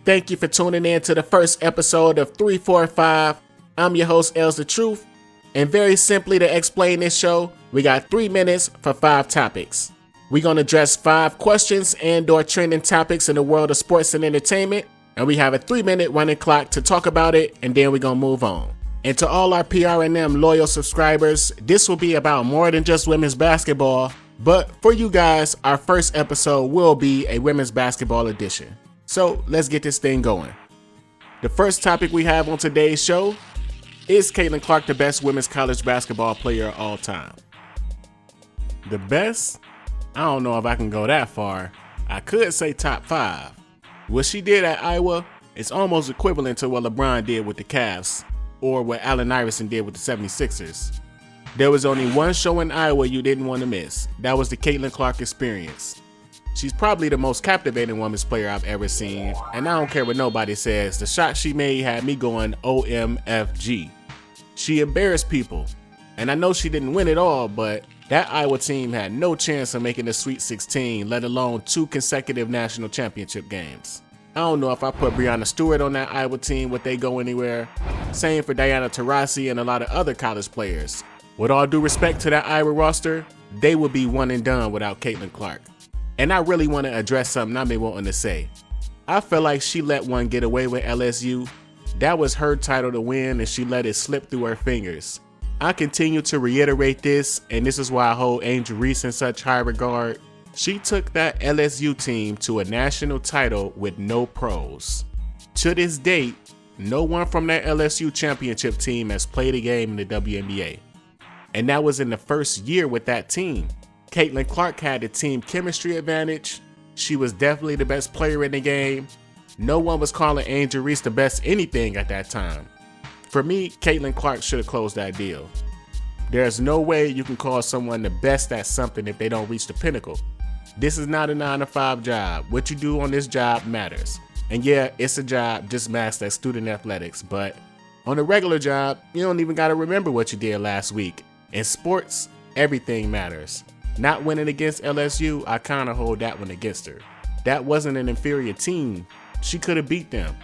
Thank you for tuning in to the first episode of 345. I'm your host, Els the Truth, and very simply to explain this show, we got 3 minutes for 5 topics. We're going to address 5 questions and/or trending topics in the world of sports and entertainment, and we have a 3-minute running clock to talk about it, and then we're going to move on. And to all our PRNM loyal subscribers, this will be about more than just women's basketball, but for you guys, our first episode will be a women's basketball edition. So let's get this thing going. The first topic we have on today's show is Caitlyn Clark the best women's college basketball player of all time? The best? I don't know if I can go that far. I could say top 5. What she did at Iowa is almost equivalent to what LeBron did with the Cavs or what Allen Iverson did with the 76ers. There was only one show in Iowa you didn't want to miss. That was the Caitlyn Clark experience. She's probably the most captivating women's player I've ever seen, and I don't care what nobody says, the shot she made had me going OMFG. She embarrassed people, and I know she didn't win it all, but that Iowa team had no chance of making the Sweet 16, let alone 2 consecutive national championship games. I don't know if I put Breanna Stewart on that Iowa team, would they go anywhere? Same for Diana Taurasi and a lot of other college players. With all due respect to that Iowa roster, they would be one and done without Caitlyn Clark. And I really want to address something I've been wanting to say. I feel like she let one get away with LSU. That was her title to win and she let it slip through her fingers. I continue to reiterate this, and this is why I hold Angel Reese in such high regard. She took that LSU team to a national title with no pros. To this date, no one from that LSU championship team has played a game in the WNBA. And that was in the first year with that team. Caitlyn Clark had the team chemistry advantage. She was definitely the best player in the game. No one was calling Angel Reese the best anything at that time. For me, Caitlyn Clark should have closed that deal. There's no way you can call someone the best at something if they don't reach the pinnacle. This is not a 9-to-5 job. What you do on this job matters. And yeah, it's a job just masked as student athletics, but on a regular job, you don't even got to remember what you did last week. In sports, everything matters. Not winning against LSU, I kind of hold that one against her. That wasn't an inferior team. She could have beat them.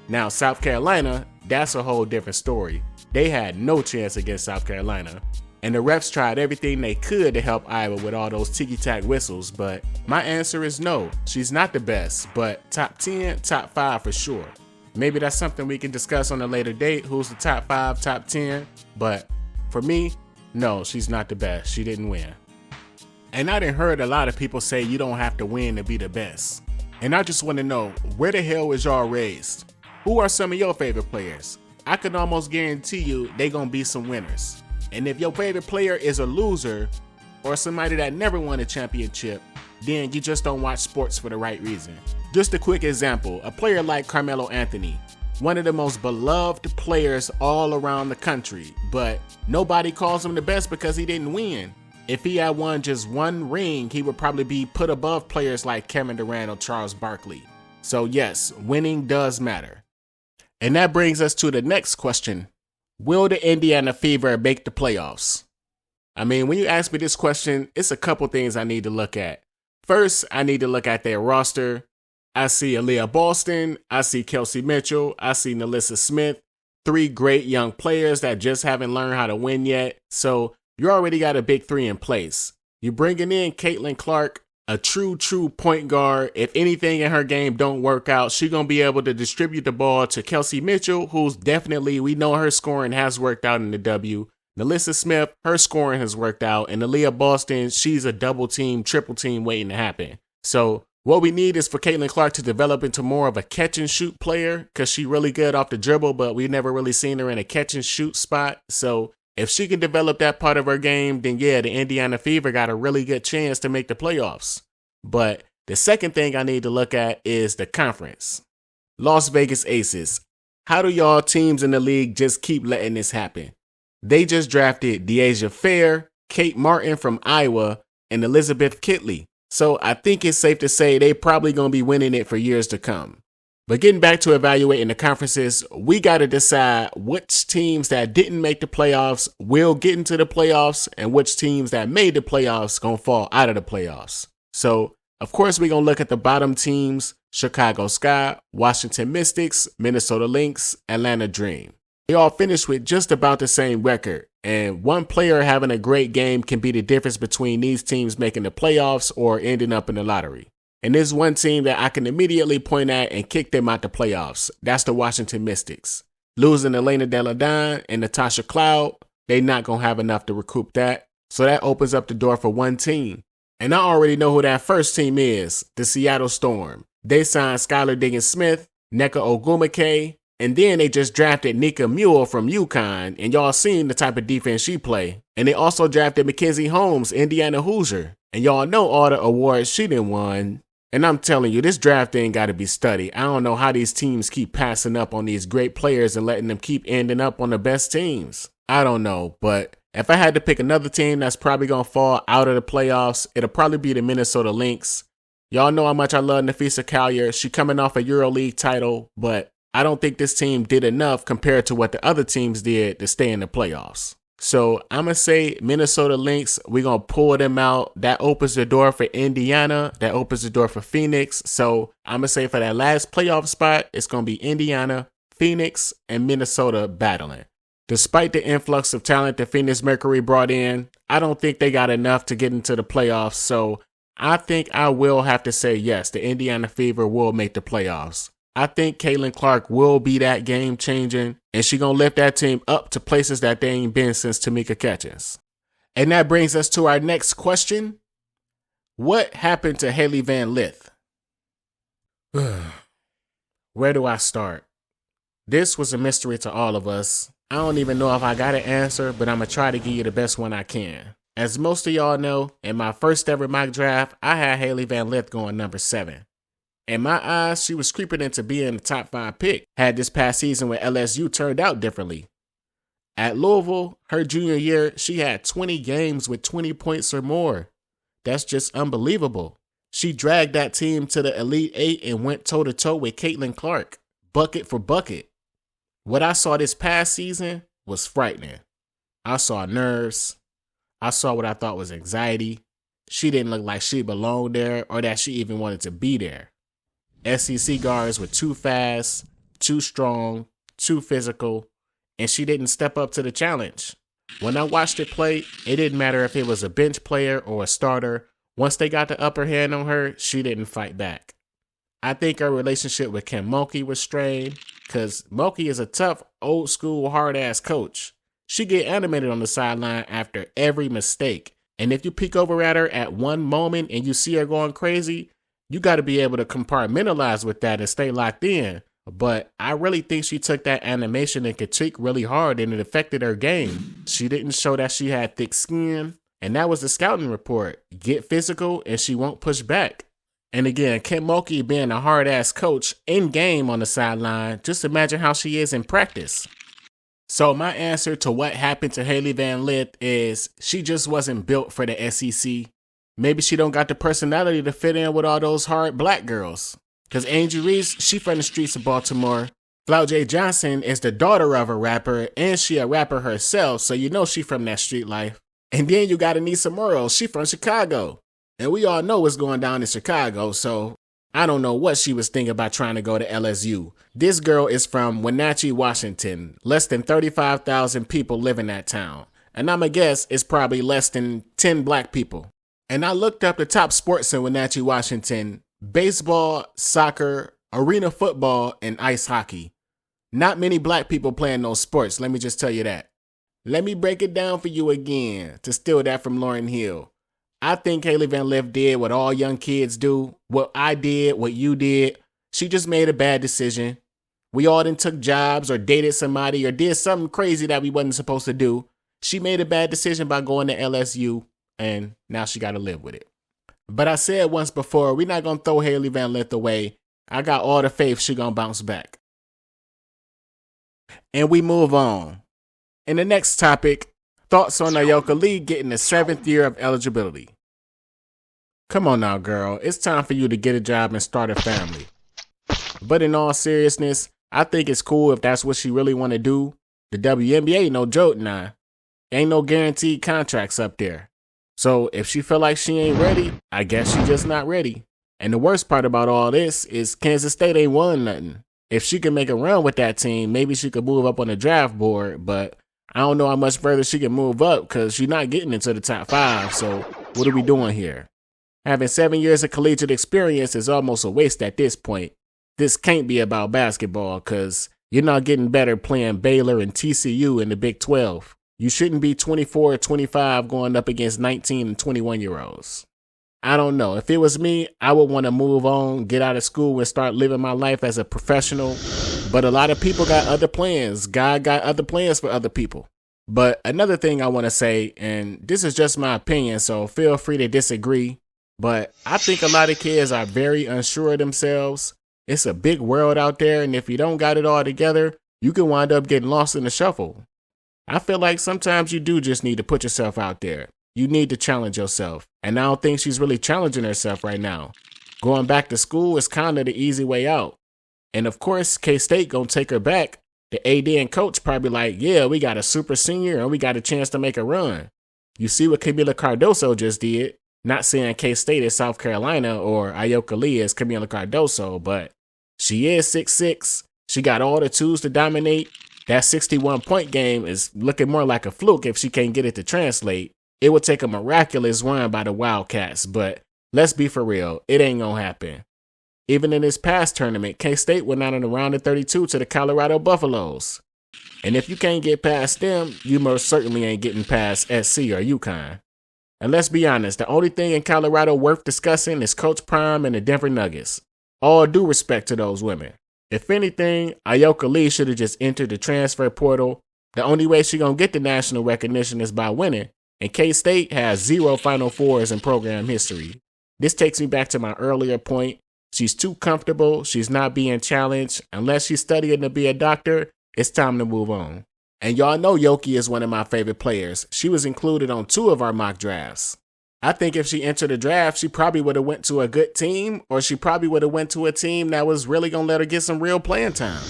Now, South Carolina, that's a whole different story. They had no chance against South Carolina. And the refs tried everything they could to help Iowa with all those ticky-tack whistles, but my answer is no. She's not the best, but top 10, top 5 for sure. Maybe that's something we can discuss on a later date, who's the top 5, top 10, but for me, no, she's not the best. She didn't win. And I done heard a lot of people say you don't have to win to be the best. And I just want to know, where the hell was y'all raised? Who are some of your favorite players? I can almost guarantee you they gonna be some winners. And if your favorite player is a loser or somebody that never won a championship, then you just don't watch sports for the right reason. Just a quick example, a player like Carmelo Anthony, one of the most beloved players all around the country, but nobody calls him the best because he didn't win. If he had won just 1 ring, he would probably be put above players like Kevin Durant or Charles Barkley. So yes, winning does matter. And that brings us to the next question. Will the Indiana Fever make the playoffs? I mean, when you ask me this question, it's a couple things I need to look at. First, I need to look at their roster. I see Aaliyah Boston, I see Kelsey Mitchell, I see Nalissa Smith, 3 great young players that just haven't learned how to win yet. So you already got a big 3 in place. You're bringing in Caitlyn Clark, a true point guard. If anything in her game don't work out, she's going to be able to distribute the ball to Kelsey Mitchell, who's definitely, we know her scoring has worked out in the W. Nalissa Smith, her scoring has worked out. And Aaliyah Boston, she's a double team, triple team waiting to happen. So what we need is for Caitlyn Clark to develop into more of a catch and shoot player because she's really good off the dribble, but we've never really seen her in a catch and shoot spot. So if she can develop that part of her game, then yeah, the Indiana Fever got a really good chance to make the playoffs. But the second thing I need to look at is the conference. Las Vegas Aces. How do y'all teams in the league just keep letting this happen? They just drafted Deasia Fair, Kate Martin from Iowa, and Elizabeth Kitley. So I think it's safe to say they probably going to be winning it for years to come. But getting back to evaluating the conferences, we got to decide which teams that didn't make the playoffs will get into the playoffs and which teams that made the playoffs going to fall out of the playoffs. So Of course, we're going to look at the bottom teams: Chicago Sky, Washington Mystics, Minnesota Lynx, Atlanta Dream. They all finished with just about the same record, and one player having a great game can be the difference between these teams making the playoffs or ending up in the lottery. And there's one team that I can immediately point at and kick them out the playoffs. That's the Washington Mystics. Losing Elena Deladon and Natasha Cloud, they not going to have enough to recoup that. So that opens up the door for one team. And I already know who that first team is, the Seattle Storm. They signed Skylar Diggins-Smith, Nneka Ogwumike, and then they just drafted Nika Mule from UConn, and y'all seen the type of defense she play. And they also drafted Mackenzie Holmes, Indiana Hoosier, and y'all know all the awards she done won. And I'm telling you, this draft thing got to be studied. I don't know how these teams keep passing up on these great players and letting them keep ending up on the best teams. I don't know, but if I had to pick another team that's probably going to fall out of the playoffs, it'll probably be the Minnesota Lynx. Y'all know how much I love Nafisa Collier. She coming off a EuroLeague title, but I don't think this team did enough compared to what the other teams did to stay in the playoffs. So I'm going to say Minnesota Lynx, we're going to pull them out. That opens the door for Indiana. That opens the door for Phoenix. So I'm going to say for that last playoff spot, it's going to be Indiana, Phoenix, and Minnesota battling. Despite the influx of talent that Phoenix Mercury brought in, I don't think they got enough to get into the playoffs. So I think I will have to say yes, the Indiana Fever will make the playoffs. I think Caitlyn Clark will be that game changing, and she gonna lift that team up to places that they ain't been since Tamika Catchings. And that brings us to our next question. What happened to Hailey Van Lith? Where do I start? This was a mystery to all of us. I don't even know if I got an answer, but I'm gonna try to give you the best one I can. As most of y'all know, in my first ever mock draft, I had Hailey Van Lith going number 7. In my eyes, she was creeping into being the top 5 pick had this past season when LSU turned out differently. At Louisville, her junior year, she had 20 games with 20 points or more. That's just unbelievable. She dragged that team to the Elite 8 and went toe-to-toe with Caitlyn Clark, bucket for bucket. What I saw this past season was frightening. I saw nerves. I saw what I thought was anxiety. She didn't look like she belonged there or that she even wanted to be there. SEC guards were too fast, too strong, too physical, and she didn't step up to the challenge. When I watched her play, it didn't matter if it was a bench player or a starter. Once they got the upper hand on her, she didn't fight back. I think her relationship with Kim Mulkey was strained because Mulkey is a tough, old school, hard-ass coach. She get animated on the sideline after every mistake. And if you peek over at her at one moment and you see her going crazy, you got to be able to compartmentalize with that and stay locked in. But I really think she took that animation and critique really hard and it affected her game. She didn't show that she had thick skin. And that was the scouting report. Get physical and she won't push back. And again, Kim Mulkey being a hard-ass coach in game on the sideline, just imagine how she is in practice. So my answer to what happened to Hailey Van Lith is she just wasn't built for the SEC. Maybe she don't got the personality to fit in with all those hard black girls. Because Angie Reese, she from the streets of Baltimore. Flau J. Johnson is the daughter of a rapper, and she a rapper herself, so you know she from that street life. And then you got Anissa Morrow, she from Chicago. And we all know what's going down in Chicago, so I don't know what she was thinking about trying to go to LSU. This girl is from Wenatchee, Washington. Less than 35,000 people live in that town. And I'ma guess it's probably less than 10 black people. And I looked up the top sports in Wenatchee, Washington: baseball, soccer, arena football, and ice hockey. Not many black people playing those sports, let me just tell you that. Let me break it down for you again to steal that from Lauryn Hill. I think Hailey Van Lith did what all young kids do, what I did, what you did. She just made a bad decision. We all done took jobs or dated somebody or did something crazy that we wasn't supposed to do. She made a bad decision by going to LSU, and now she got to live with it. But I said once before, we're not going to throw Hailey Van Lith away. I got all the faith she going to bounce back. And we move on. In the next topic, thoughts on Ayoka Lee getting the 7th year of eligibility. Come on now, girl. It's time for you to get a job and start a family. But in all seriousness, I think it's cool if that's what she really want to do. The WNBA ain't no joke now. Ain't no guaranteed contracts up there. So if she feel like she ain't ready, I guess she just not ready. And the worst part about all this is Kansas State ain't won nothing. If she can make a run with that team, maybe she could move up on the draft board, but I don't know how much further she can move up because she's not getting into the top 5, so what are we doing here? Having 7 years of collegiate experience is almost a waste at this point. This can't be about basketball because you're not getting better playing Baylor and TCU in the Big 12. You shouldn't be 24 or 25 going up against 19 and 21-year-olds. I don't know. If it was me, I would want to move on, get out of school, and start living my life as a professional. But a lot of people got other plans. God got other plans for other people. But another thing I want to say, and this is just my opinion, so feel free to disagree, but I think a lot of kids are very unsure of themselves. It's a big world out there, and if you don't got it all together, you can wind up getting lost in the shuffle. I feel like sometimes you do just need to put yourself out there. You need to challenge yourself. And I don't think she's really challenging herself right now. Going back to school is kind of the easy way out. And of course, K-State gonna take her back. The AD and coach probably like, yeah, we got a super senior and we got a chance to make a run. You see what Camila Cardoso just did. Not saying K-State is South Carolina or Ayoka Lee is Camila Cardoso, but she is 6'6". She got all the tools to dominate. That 61-point game is looking more like a fluke if she can't get it to translate. It would take a miraculous run by the Wildcats, but let's be for real, it ain't gonna happen. Even in this past tournament, K-State went out in the round of 32 to the Colorado Buffaloes. And if you can't get past them, you most certainly ain't getting past SC or UConn. And let's be honest, the only thing in Colorado worth discussing is Coach Prime and the Denver Nuggets. All due respect to those women. If anything, Ayoka Lee should have just entered the transfer portal. The only way she gonna get the national recognition is by winning. And K-State has 0 Final Fours in program history. This takes me back to my earlier point. She's too comfortable. She's not being challenged. Unless she's studying to be a doctor, it's time to move on. And y'all know Yoki is one of my favorite players. She was included on 2 of our mock drafts. I think if she entered the draft, she probably would have went to a good team, or she probably would have went to a team that was really going to let her get some real playing time.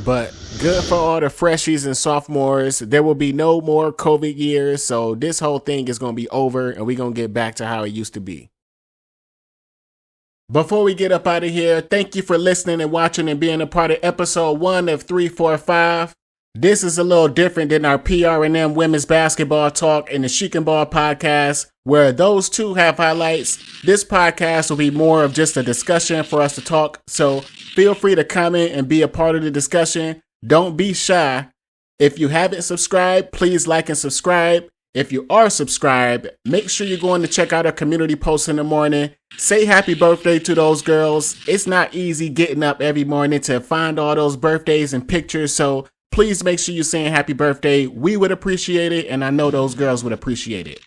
But good for all the freshies and sophomores. There will be no more COVID years, so this whole thing is going to be over, and we're going to get back to how it used to be. Before we get up out of here, thank you for listening and watching and being a part of episode 1 of 345. This is a little different than our PRM women's basketball talk and the Chic and Ball podcast, where those two have highlights. This podcast will be more of just a discussion for us to talk, so feel free to comment and be a part of the discussion. Don't be shy. If you haven't subscribed, please like and subscribe. If you are subscribed, make sure you're going to check out our community posts in the morning. Say happy birthday to those girls. It's not easy getting up every morning to find all those birthdays and pictures, so please make sure you're saying happy birthday. We would appreciate it, and I know those girls would appreciate it.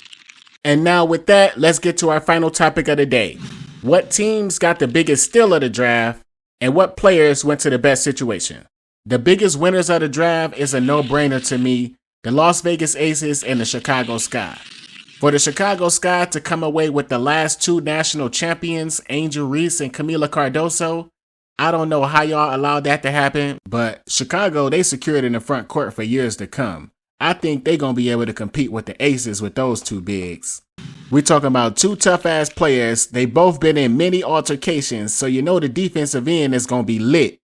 And now with that, let's get to our final topic of the day. What teams got the biggest steal of the draft, and what players went to the best situation? The biggest winners of the draft is a no-brainer to me, the Las Vegas Aces and the Chicago Sky. For the Chicago Sky to come away with the last 2 national champions, Angel Reese and Camila Cardoso, I don't know how y'all allowed that to happen, but Chicago, they secured in the front court for years to come. I think they're going to be able to compete with the Aces with those 2 bigs. We're talking about 2 tough-ass players. They both been in many altercations, so you know the defensive end is going to be lit.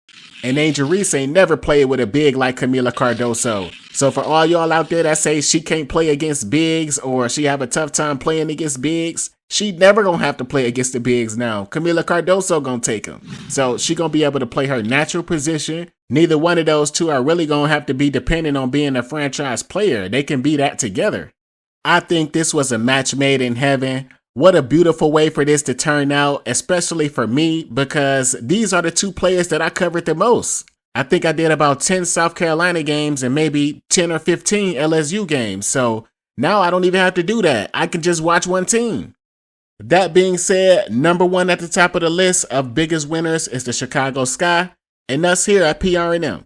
And Angel Reese ain't never played with a big like Camila Cardoso. So for all y'all out there that say she can't play against bigs or she have a tough time playing against bigs, she never gonna have to play against the bigs now. Camila Cardoso gonna take them. So she gonna be able to play her natural position. Neither one of those 2 are really gonna have to be dependent on being a franchise player. They can be that together. I think this was a match made in heaven. What a beautiful way for this to turn out, especially for me, because these are the 2 players that I covered the most. I think I did about 10 South Carolina games and maybe 10 or 15 LSU games. So now I don't even have to do that. I can just watch one team. That being said, number 1 at the top of the list of biggest winners is the Chicago Sky, and us here at PRM.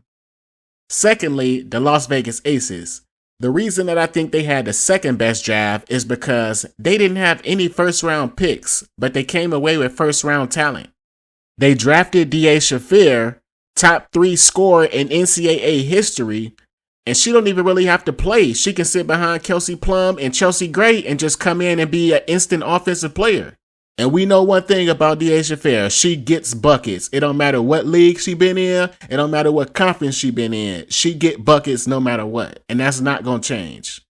Secondly, the Las Vegas Aces. The reason that I think they had the second best draft is because they didn't have any first round picks, but they came away with first round talent. They drafted D.A. Shafir, top 3 scorer in NCAA history, and she don't even really have to play. She can sit behind Kelsey Plum and Chelsea Gray and just come in and be an instant offensive player. And we know one thing about Deasia Fair. She gets buckets. It don't matter what league she been in. It don't matter what conference she been in. She get buckets no matter what. And that's not going to change.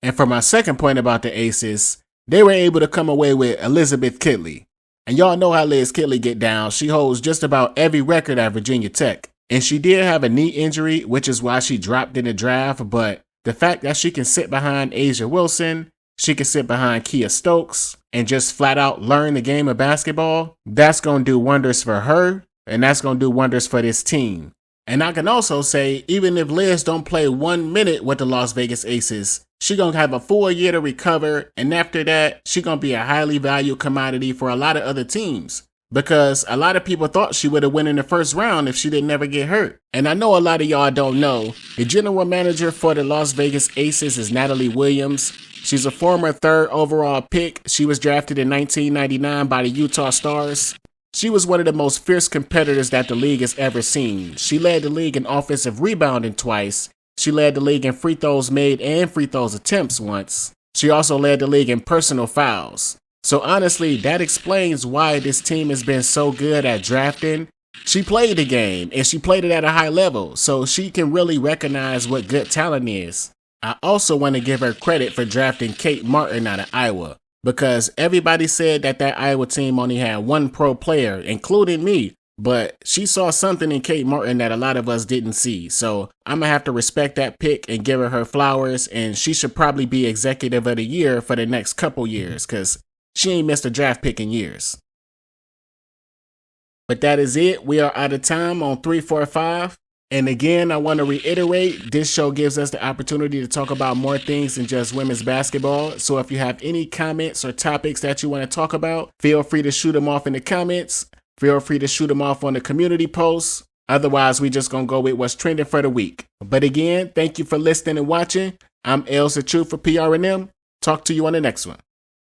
And for my second point about the Aces, they were able to come away with Elizabeth Kitley. And y'all know how Liz Kitley get down. She holds just about every record at Virginia Tech. And she did have a knee injury, which is why she dropped in the draft. But the fact that she can sit behind Asia Wilson, she can sit behind Kia Stokes, and just flat out learn the game of basketball, that's going to do wonders for her, and that's going to do wonders for this team. And I can also say, even if Liz don't play 1 minute with the Las Vegas Aces, she going to have a full year to recover, and after that, she going to be a highly valued commodity for a lot of other teams. Because a lot of people thought she would have won in the first round if she didn't never get hurt. And I know a lot of y'all don't know, the general manager for the Las Vegas Aces is Natalie Williams. She's a former 3rd overall pick. She was drafted in 1999 by the Utah Stars. She was one of the most fierce competitors that the league has ever seen. She led the league in offensive rebounding twice. She led the league in free throws made and free throws attempts once. She also led the league in personal fouls. So honestly, that explains why this team has been so good at drafting. She played the game, and she played it at a high level, so she can really recognize what good talent is. I also want to give her credit for drafting Kate Martin out of Iowa, because everybody said that Iowa team only had one pro player, including me, but she saw something in Kate Martin that a lot of us didn't see. So I'm going to have to respect that pick and give her flowers, and she should probably be executive of the year for the next couple years, because she ain't missed a draft pick in years. But that is it. We are out of time on 345. And again, I want to reiterate, this show gives us the opportunity to talk about more things than just women's basketball. So if you have any comments or topics that you want to talk about, feel free to shoot them off in the comments. Feel free to shoot them off on the community posts. Otherwise, we just going to go with what's trending for the week. But again, thank you for listening and watching. I'm Els the Truth for PRNM. Talk to you on the next one.